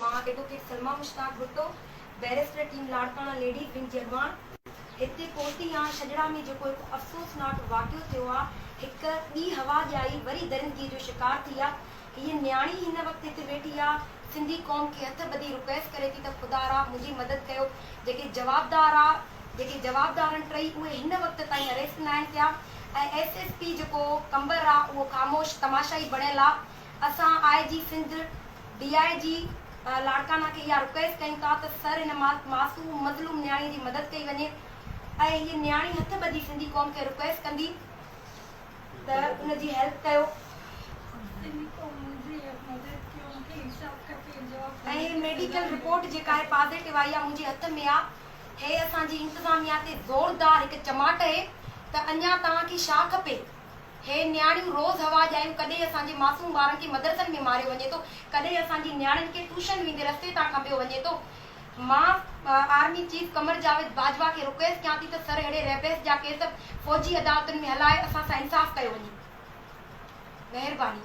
मां advocate Salma Mushtaq Bhutto barrister team Larkana ladies wing Jarwan हिते पहुती आहियां। छजड़ा में जेको हिकु अफ़सोसनाक वाक़ियो थियो आहे, हिकु ॿी हवा ॼाई वरी दरिंदगीअ जो शिकार थी आहे। हीअ न्याणी हिन वक़्तु हिते वेठी आहे, सिंधी क़ौम खे हथ ॿधी रिक्वेस्ट करे थी त ख़ुदा मुंहिंजी मदद कयो। जेके जवाबदार आहिनि टई उहे हिन वक़्तु ताईं अरेस्ट न आहिनि थिया ऐं SSP जेको कंबर आहे उहो ख़ामोश तमाशाई बणियल आहे। असां IG सिंध DIG लाड़काना खे इहा रिक्वेस्ट कयूं था त सर हिन मासूम मज़लूम न्याणी जी मदद कई वञे ऐं हीअ न्याणी हथ ॿधी सिंधी क़ौम खे रिक्वेस्ट कंदी त उनजी हेल्प कयो। ऐं मेडिकल रिपोर्ट जेका आहे पॉज़िटिव आई आहे, मुंहिंजे हथ में आहे। हे असांजी इंतज़ामिया ते ज़ोरदार हिकु चमाट आहे त अञा तव्हांखे छा खपे। हे न्याणियूं रोज़ हवा ॼायूं, कॾहिं असांजे मासूम ॿारनि खे मदरसनि में मारियो वञे थो, कॾहिं असांजी न्याणियुनि खे ट्यूशन वेंदे रस्ते तां खंबियो वञे थो। मां आर्मी चीफ कमर जावेद बाजवा खे रिक्वेस्ट कयां थी त सर अहिड़े रेपेस्ट जा केस फौजी अदालतुनि में हलाए असां सां इंसाफ़ कयो वञे। महिरबानी।